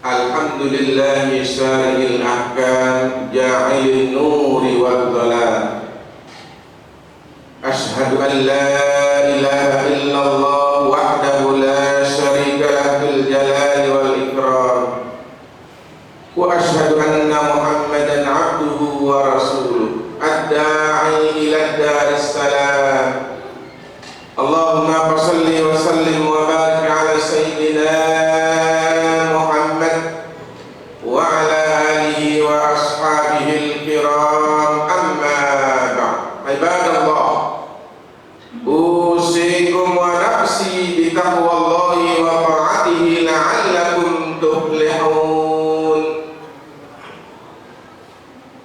Alhamdulillahi syari'il ahkam ja'ilin nuri wal dhalam. Ashhadu an la ilaha illallah wahdahu la syarika lahu fil jalali wal ikram. Wa ashhadu anna Muhammadan abduhu wa rasuluh ad-da'i ila daris salam. Allahumma salli wa sallim wa barik ala sayyidina bitaqwallahi wa ta'atihi la'allakum tuflihun.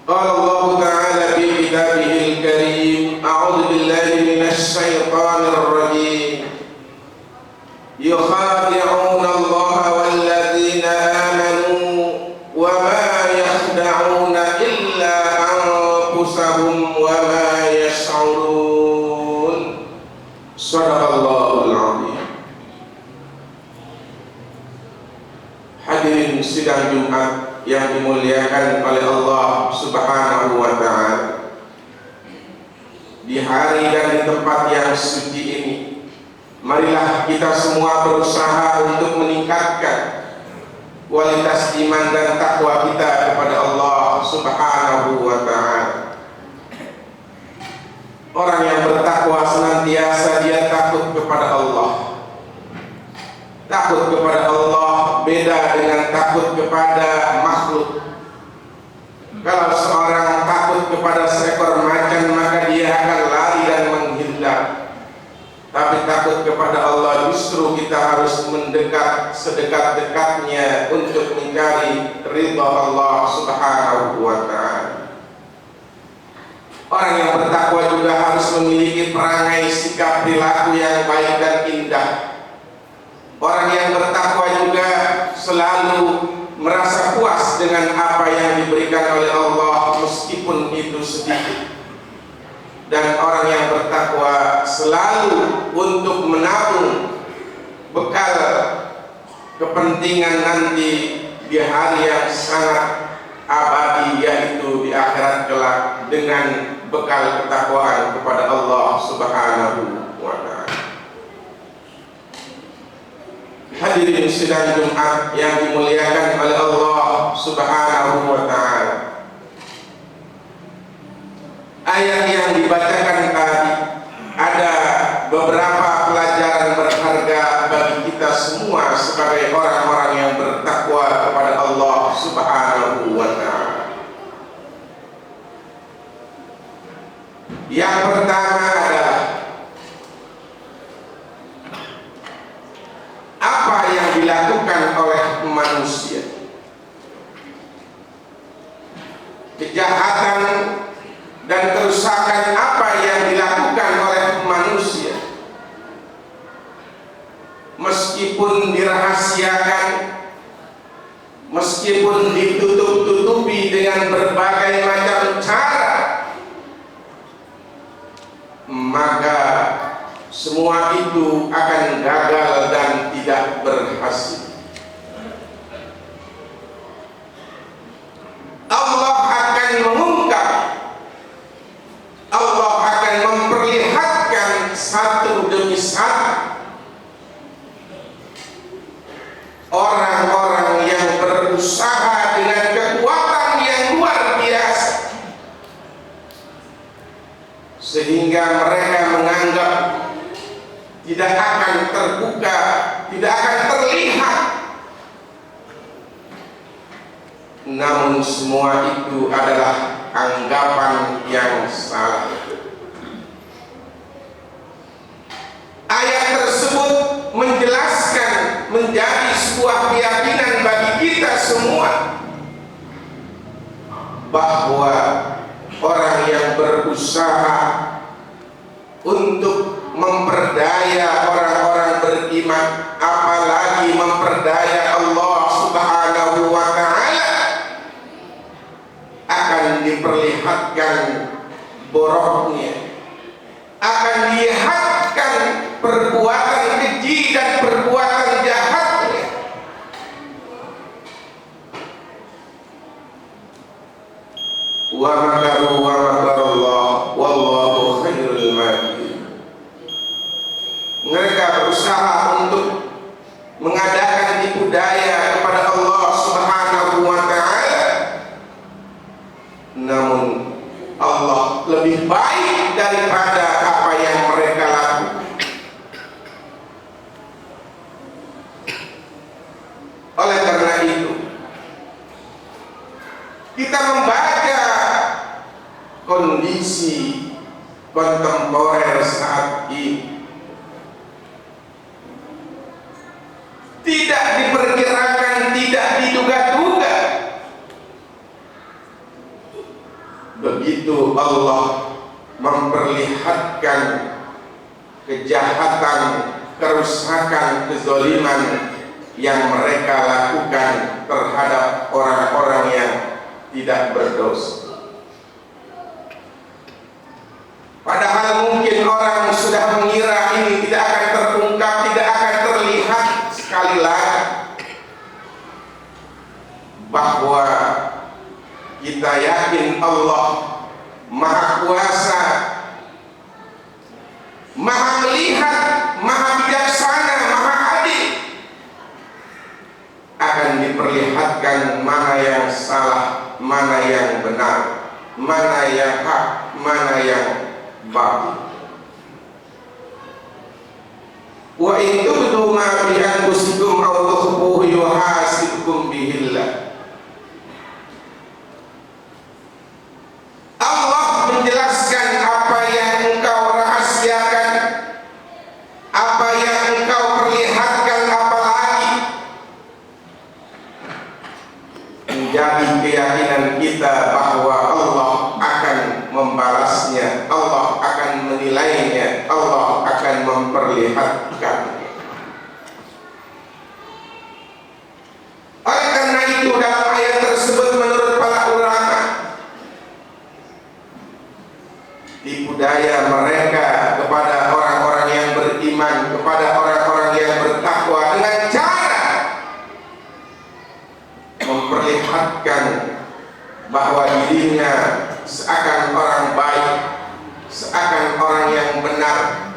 Qala Allah ta'ala fi kitabihil karim, a'udzu billahi minasy syaithanir rajim. Yukhadi'una Allah wal ladzina amanu wa ma yakhda'una illa anfusahum wa ma yash'urun. Shadaqallahul 'azim. Hadirin sidang Jumat yang dimuliakan oleh Allah Subhanahu wa ta'ala, di hari dan di tempat yang suci ini, marilah kita semua berusaha untuk meningkatkan kualitas iman dan takwa kita kepada Allah Subhanahu wa ta'ala. Orang yang bertakwa senantiasa dia takut kepada Allah. Takut kepada Allah beda dengan takut kepada makhluk. Kalau seorang takut kepada seekor macan, maka dia akan lari dan menghindar. Tapi takut kepada Allah, justru kita harus mendekat sedekat-dekatnya untuk mencari ridha Allah Subhanahu wa ta'ala. Orang yang bertakwa juga harus memiliki perangai sikap perilaku yang baik dan indah. Orang yang bertakwa juga selalu merasa puas dengan apa yang diberikan oleh Allah meskipun itu sedikit. Dan orang yang bertakwa selalu untuk menabung bekal kepentingan nanti di hari yang sangat abadi, yaitu di akhirat kelak, dengan bekal ketakwaan kepada Allah Subhanahu wa ta'ala. Hadirin sidang Jumat yang dimuliakan oleh Allah Subhanahu wa ta'ala, ayat yang dibacakan tadi ada beberapa pelajaran berharga bagi kita semua sebagai orang-orang yang bertakwa kepada Allah Subhanahu wa ta'ala. Yang pertama adalah apa yang dilakukan oleh manusia. Kejahatan dan kerusakan apa yang dilakukan oleh manusia, meskipun dirahasiakan, meskipun ditutup-tutupi dengan berbagai macam cara, maka semua itu akan gagal dan tidak berhasil. Allah akan mengungkap, Allah akan memperlihatkan satu demi satu orang-orang yang berusaha dengan kekuatan yang luar biasa, sehingga mereka menganggap tidak akan terbuka, tidak akan terlihat. Namun semua itu adalah anggapan yang salah. Ayat tersebut menjelaskan, menjadi sebuah keyakinan bagi kita semua bahwa orang yang berusaha untuk memperdaya orang-orang beriman, apalagi memperdaya Allah Subhanahu wa ta'ala, akan diperlihatkan boroknya, akan dilihatkan perbuatan keji dan perbuatan jahatnya. wa makaru wa makarallah wallahu khairul makirin. Mereka berusaha untuk mengadakan tipu daya kepada Allah Subhanahu wa ta'ala, namun Allah lebih baik daripada apa yang mereka lakukan. Oleh karena itu, kita membaca kondisi kontemporer saat ini, tidak diperkirakan, tidak diduga-duga, begitu Allah memperlihatkan kejahatan, kerusakan, kezaliman yang mereka lakukan terhadap orang-orang yang tidak berdosa. Padahal mungkin orang sudah mengira ini tidak akan terungkap, tidak akan terlihat. Sekali lagi, bahwa kita yakin Allah Maha Kuasa, Maha melihat, Maha bijaksana, Maha adil, akan diperlihatkan mana yang salah, mana yang benar, mana yang hak, mana yang batil. Wa in tubdu ma fi anfusikum aw tukhfuhu yuhasibkum bihillah. Allah menjelaskan apa yang engkau rahasiakan, apa yang engkau perlihatkan, apalagi menjadi keyakinan kita bahwa Allah akan membalasnya, Allah akan menilainya, Allah akan memperlihatkan. Oleh karena itu, dalam ayat tersebut menurut para ulama, tipu daya mereka kepada orang-orang yang beriman, kepada orang-orang yang bertakwa, dengan cara memperlihatkan bahwa dirinya seakan orang baik, seakan orang yang benar,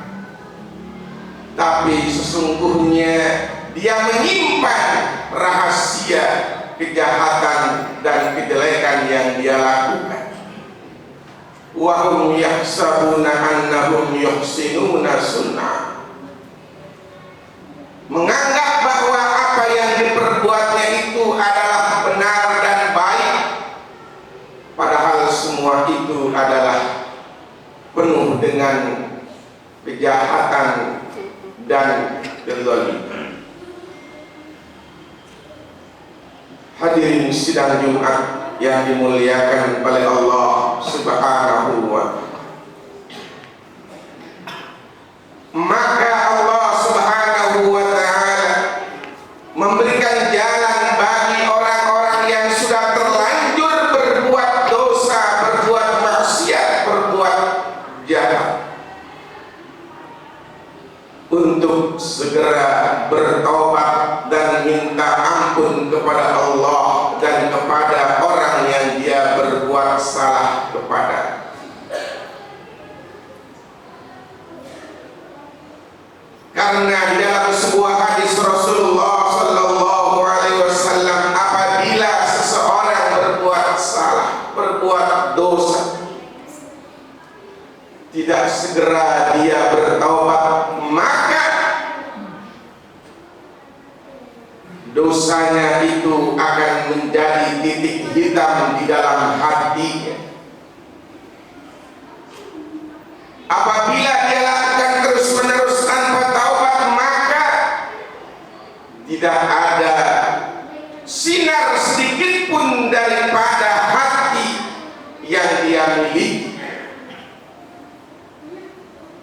tapi sesungguhnya dia menyimpan rahasia kejahatan dan kejelekan yang dia lakukan. Wa hum yahsabuna annahum yuhsinuna sunnah, menganggap bahwa apa yang diperbuatnya itu adalah benar dan baik, padahal semua itu adalah penuh dengan kejahatan dan kezaliman. Hadirin sidang Jumat yang dimuliakan oleh Allah Subhanahu wa ta'ala, maka Allah Subhanahu wa ta'ala memberikan jalan bagi orang-orang yang sudah terlanjur berbuat dosa, berbuat maksiat, berbuat jahat, untuk segera bertobat dan minta ampun kepada Allah dan kepada orang yang dia berbuat salah kepada. Karena di dalam sebuah hadis Rasulullah Sallallahu Alaihi Wasallam, apabila seseorang berbuat salah, berbuat dosa, tidak segera dia bertaubat, maka dosanya itu akan menjadi titik hitam di dalam hatinya. Apabila dia lakukan terus-menerus tanpa taubat, maka tidak ada sinar sedikit pun daripada hati yang dia miliki.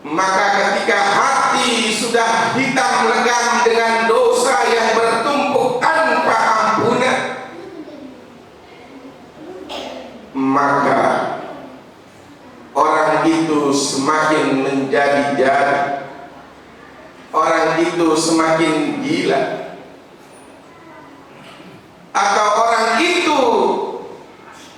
Maka ketika hati sudah hitam legam dengan dosa yang bertumpuk tanpa ampunan, maka orang itu semakin menjadi-jadi, orang itu semakin gila, atau orang itu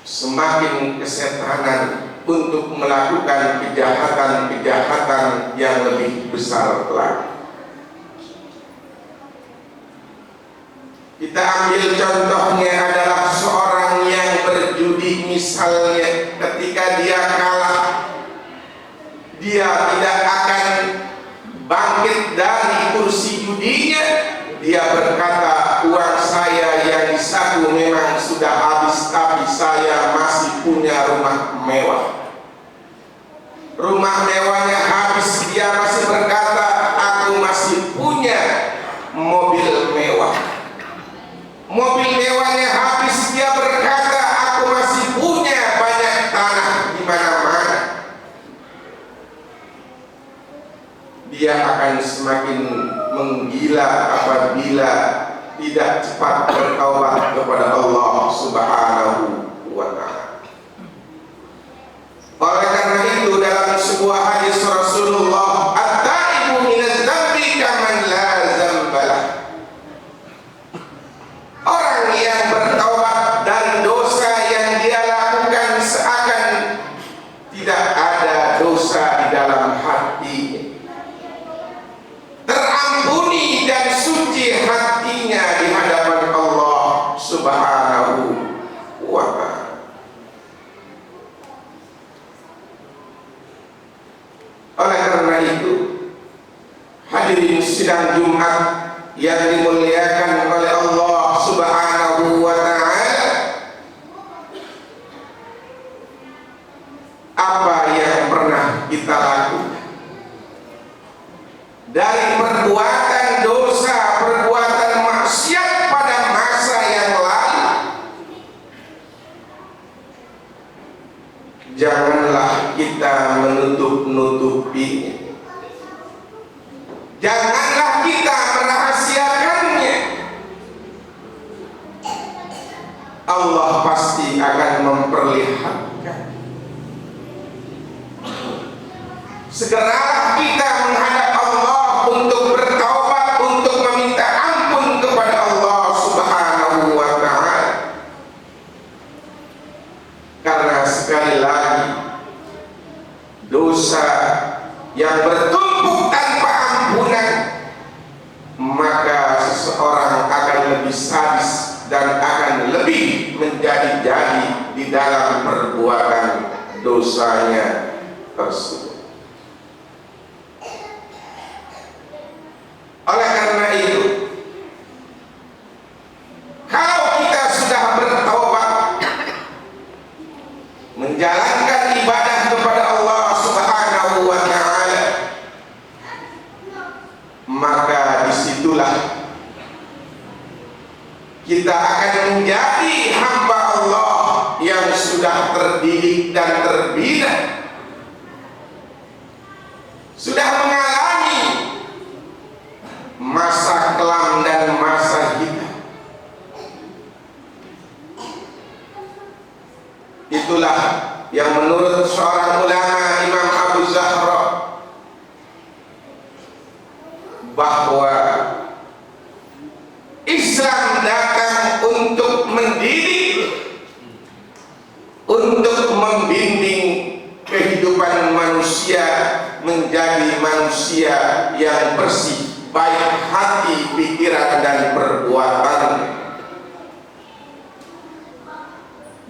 semakin kesetanan untuk melakukan kejahatan-kejahatan yang lebih besar lagi. Kita ambil contohnya adalah seorang yang berjudi misalnya, ketika dia kalah, dia tidak akan bangkit dari kursi judinya. Dia berkata, uang saya yang di saku memang sudah habis, tapi saya masih punya rumah mewah. Rumah mewahnya habis, dia masih berkata, aku masih punya mobil mewah. Mobil mewahnya habis, dia berkata, aku masih punya banyak tanah di mana-mana. Dia akan semakin menggila apabila tidak cepat bertaubat kepada Allah Subhanahu wa ta'ala. Oleh karena itu, dalam sebuah hadis Rasulullah, at-taibu minadz dzambi kaman la dzambalah. Orang yang bertaubat dari dosa yang dia lakukan seakan tidak ada dosa di dalam hatinya, terampuni dan suci hatinya di hadapan Allah Subhanahu wa ta'ala. Oleh karena itu, hadirin sidang Jumat yang dimuliakan oleh Allah Subhanahu wa ta'ala, apa yang pernah kita lakukan dari perbuatan dosa, perbuatan maksiat pada masa yang lalu? Janganlah kita menutup-nutupinya. Janganlah kita merahasiakannya. Allah pasti akan memperlihatkan. Segeralah kita menghadap Allah untuk bertaubat, untuk meminta ampun kepada Allah Subhanahu wa ta'ala. Karena sekali lagi, dosa yang bertumpuk tanpa ampunan, maka seseorang akan lebih sadis dan akan lebih menjadi-jadi di dalam perbuatan dosanya tersebut. Oleh karena itu, kalau kita sudah bertaubat, menjalankan ibadah kepada Allah Subhanahu wa ta'ala, maka disitulah kita akan menjadi hamba Allah yang sudah terdidik dan terbina, sudah mengalami masa kelam dan masa hitam. Itulah yang menurut seorang ulama, Imam Abu Zahra, bahwa Islam datang untuk mendidik, untuk membimbing kehidupan manusia menjadi manusia yang bersih, baik hati, pikiran, dan perbuatan.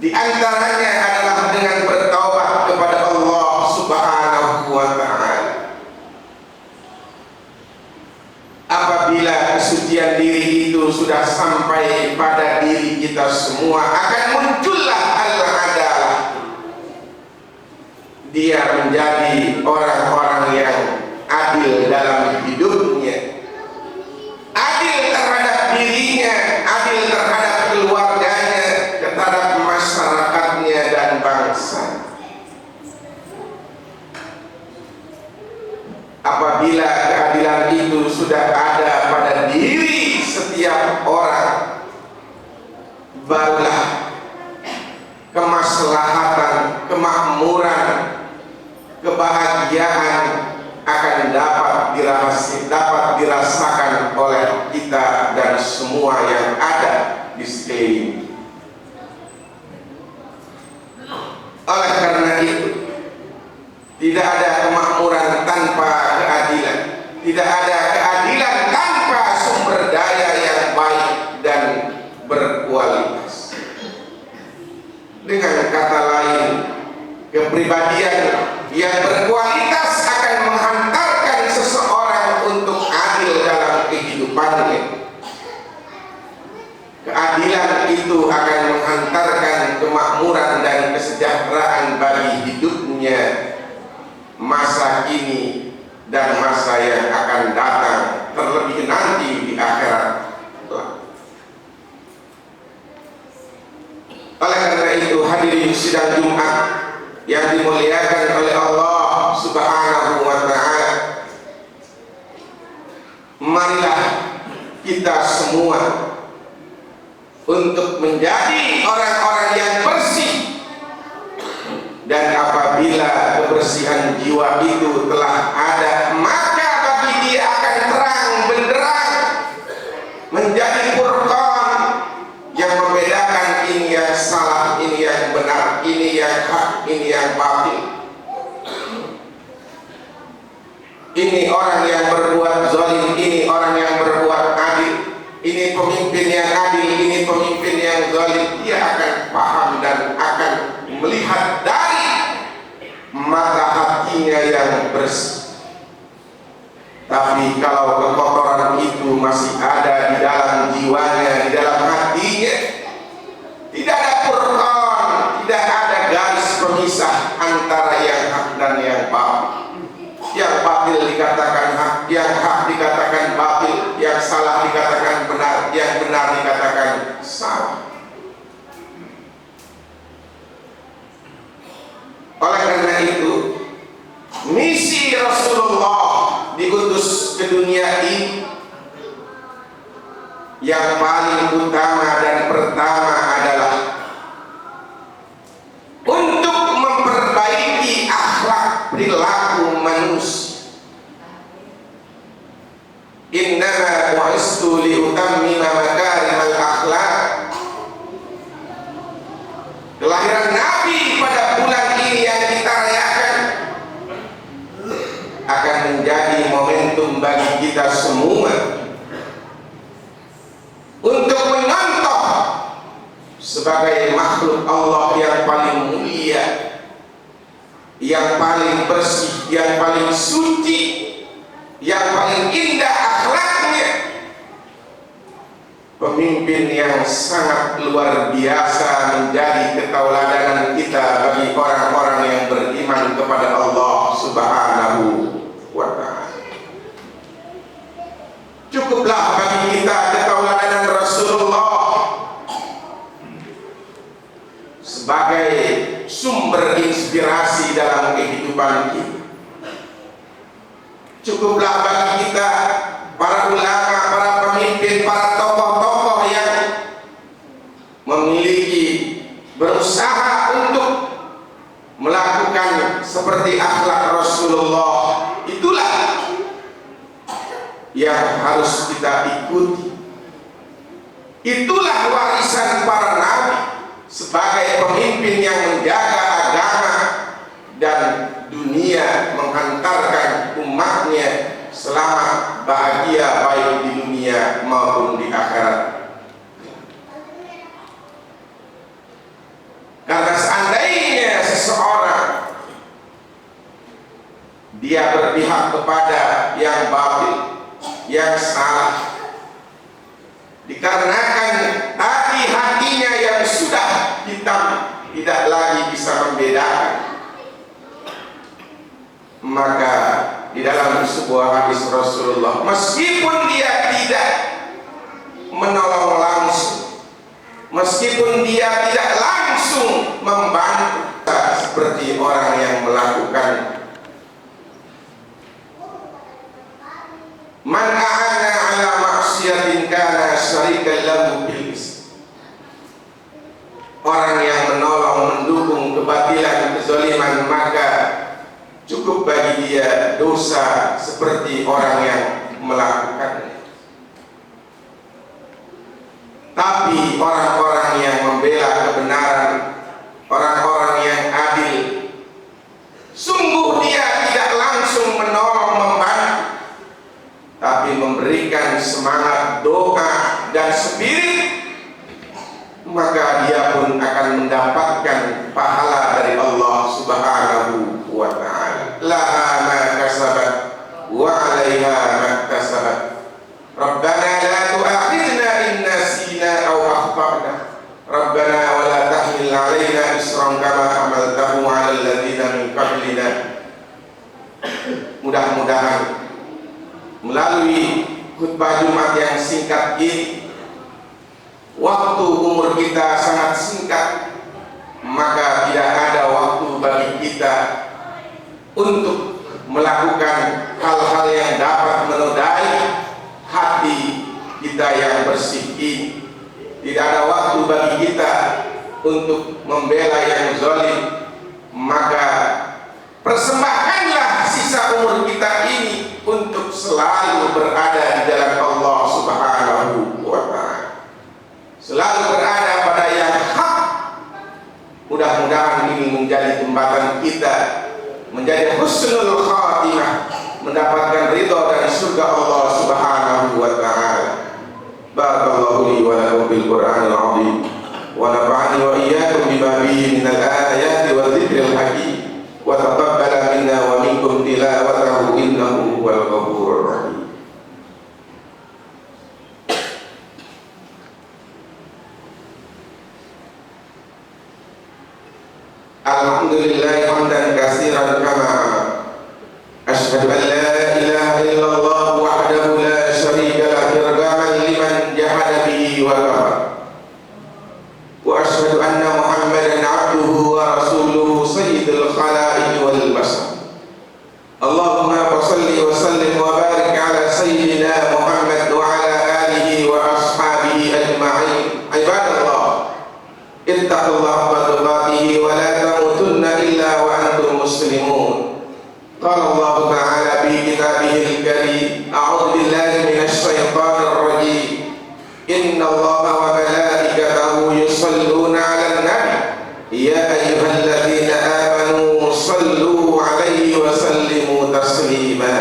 Di antaranya adalah dengan bertaubat kepada Allah Subhanahu wa ta'ala. Apabila kesucian diri itu sudah sampai pada diri kita semua, akan muncullah al-adalah. Dia menjadi orang-orang yang adil dalam hidupnya, adil terhadap dirinya, adil terhadap keluarganya, terhadap masyarakatnya dan bangsa. Apabila keadilan itu sudah ada pada diri setiap orang, barulah kemaslahatan, kemakmuran, kebahagiaan akan dapat dirasakan oleh kita dan semua yang ada di sekeliling. Oleh karena itu, tidak ada kemakmuran tanpa keadilan, tidak ada keadilan tanpa sumber daya yang baik dan berkualitas. Dengan kata lain, kepribadian yang berkualitas akan menghantarkan seseorang untuk adil dalam kehidupannya. Keadilan itu akan menghantarkan kemakmuran dan kesejahteraan bagi hidupnya masa kini dan masa yang akan datang, terlebih nanti di akhirat. Oleh karena itu, hadirin sidang Jumat yang dimuliakan oleh Allah Subhanahu wa ta'ala, marilah kita semua untuk menjadi orang-orang yang bersih, dan apabila kebersihan jiwa itu telah ada, maka bagi dia akan terang benderang menjadi furqan yang membedakan ini yang salah, ini yang benar, ini yang hak, ini yang batil. Ini orang yang berbuat zalim, ini orang yang berbuat adil. Ini pemimpin yang adil, ini pemimpin yang zalim. Dia akan paham dan akan melihat dari mata hatinya yang bersih. Tapi kalau kekotoran itu masih ada di dalam jiwanya, di dalam hatinya, tidak ada furqan, tidak ada garis pemisah antara yang hak dan yang batil. Yang batil dikatakan hak, yang hak dikatakan batil, yang salah dikatakan benar, yang benar dikatakan salah. Oleh karena itu, misi Rasulullah diutus ke dunia ini yang paling utama dan pertama adalah untuk memperbaiki akhlak perilaku manusia. Innama bu'istu liutammima makarimal akhlak. Kelahiran Nabi pada bulan ini yang kita rayakan akan menjadi momentum bagi kita semua untuk mencontoh sebagai makhluk Allah yang paling mulia, yang paling bersih, yang paling suci, yang paling indah akhlaknya, pemimpin yang sangat luar biasa menjadi ketauladanan kita bagi orang-orang yang beriman kepada Allah Subhanahu wa ta'ala. Cukuplah bagi kita ketauladanan Rasulullah sebagai sumber inspirasi dalam kehidupan kita. Cukuplah bagi kita para ulama, para pemimpin, para tokoh-tokoh yang memiliki berusaha untuk melakukan seperti akhlak Rasulullah. Itulah yang harus kita ikuti. Itulah warisan para nabi sebagai pemimpin yang menjaga agama dan dunia, menghantarkan umatnya selamat bahagia baik di dunia maupun di akhirat. Karena seandainya seseorang dia berpihak kepada yang batil, yang salah, dikarenakan tadi hatinya yang sudah hitam tidak lagi bisa membedakan, maka di dalam sebuah hadis Rasulullah, meskipun dia tidak menolong langsung, meskipun dia tidak langsung membantu, seperti orang yang melakukan man a'ana ala maksiatin kana syarikan lahu bil ism. Orang yang menolong, mendukung kebatilan, kezaliman, maka cukup bagi dia dosa seperti orang yang melakukannya. Tapi orang-orang yang membela kebenaran, orang-orang yang adil subhanahu wa ta'ala. Laha ma kasabat wa 'alaiha ma kasabat. Rabbana la tu'akhidna in nasina aw akhtana. Rabbana wa la tahmil 'alaina isran kama hamaltahu 'alal ladzina min qablina. Mudah-mudahan melalui khutbah Jumat yang singkat ini, waktu umur kita sangat singkat, maka tidak ada waktu bagi kita untuk melakukan hal-hal yang dapat menodai hati kita yang bersih ini. Tidak ada waktu bagi kita untuk membela yang zalim. Maka persembahkanlah sisa umur kita ini untuk selalu berada di jalan Allah Subhanahu wa ta'ala, selalu berada pada yang hak. Mudah-mudahan ini menjadi jembatan kita menjadi husnul khatimah, mendapatkan ridha dan surga Allah Subhanahu wa ta'ala. Barakallahu li wa lakum bil Qur'anil azim wa nafa'ani wa iyyakum bima fihi minal ayati wa dzikril hakim wa taqabbala minna wa minkum tilawatahu innahu huwal ghafurur rahim. Alhamdulillahi hamdan katsiran kama asyhadu an la ilaha illallah wahdahu la syarika lahu irghaman liman jahada bihi wa kafar, wa asyhadu anna Muhammadan abduhu wa rasuluhu sayyidul khalaiqi wal bashar. Allahumma shalli wa sallim wa barik ala sayyidina Muhammad wa ala alihi wa ashabihi ajma'in. Ibadallah, ittaqullaha wa tuqatihi wa la tamutunna illa wa antum muslimun. Qala Allah ta'ala fi kitabihil karim, a'udzu billahi minasy syaithanir rajim. Inna Allaha wa malaikatahu yusholluna 'alan nabi ya ayyuhalladzina amanu shallu 'alaihi wa sallimu taslima.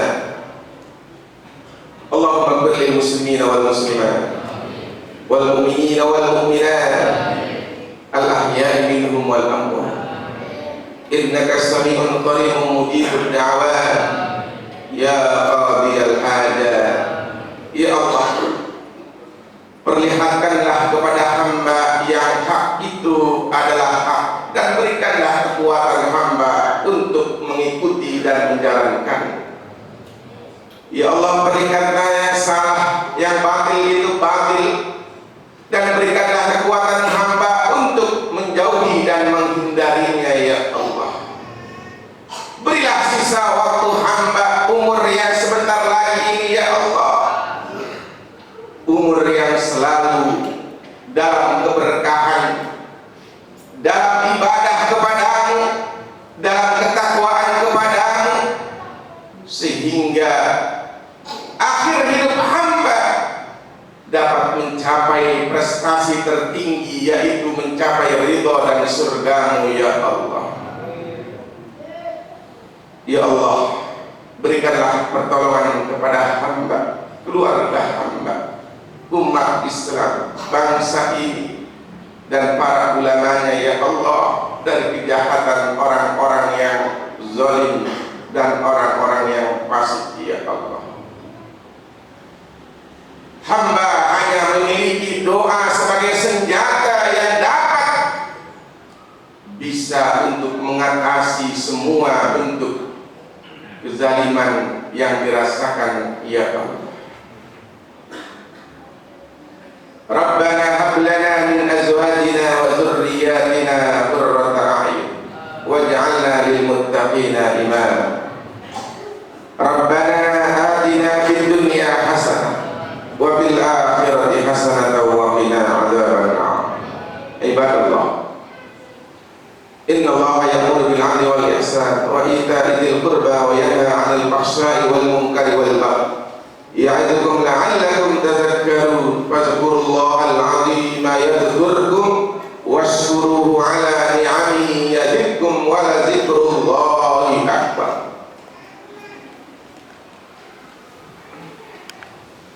Allahumma ighfir lil muslimina wal muslimat wal mu'minina wal mu'minat al-ahya'i minhum wal amwat. Innaka sami'un qaribun mujibud da'wat ya qadiyal hajat. Ya Allah, perlihatkanlah kepada hamba yang hak itu adalah hak, dan berikanlah kekuatan hamba untuk mengikuti dan menjalankan. Ya Allah, berikanlah yang salah, yang batil itu batil, dan berikanlah kekuatan hamba untuk menjauhi dan menghindarinya. Ya Allah, berilah sisa waktu hamba, umur yang sebentar lagi ini. Ya Allah, umur yang selalu dalam keberkahan, dalam ibadah kepadamu, dalam ketakwaan kepadamu, sehingga akhir hidup hamba dapat mencapai prestasi tertinggi, yaitu mencapai ridha dan surgamu. Ya Allah, ya Allah, berikanlah pertolongan kepada hamba, keluarga hamba, umat Islam, bangsa ini, dan para ulamanya. Ya Allah, dari kejahatan orang-orang yang zalim dan orang-orang yang fasik. Ya Allah, hamba hanya memiliki doa sebagai senjata yang dapat bisa untuk mengatasi semua bentuk kezaliman yang dirasakan. Ya Allah, Rabbana hab lana min azwajina wa dzurriyyatina qurrata a'yun waj'alna lil muttaqina imama. Rabbana atina fid dunya hasanah wa fil akhirati hasanatan wa qina adzaban nar. Ibadallah, inna Allaha ya'muru bil 'adli wal ihsan wa ita'i dzil qurba wa yanha 'anil fahsya'i wal munkari wal baghi ya'idukum la'allakum tadhakkarun. Fadhkurullahal 'azima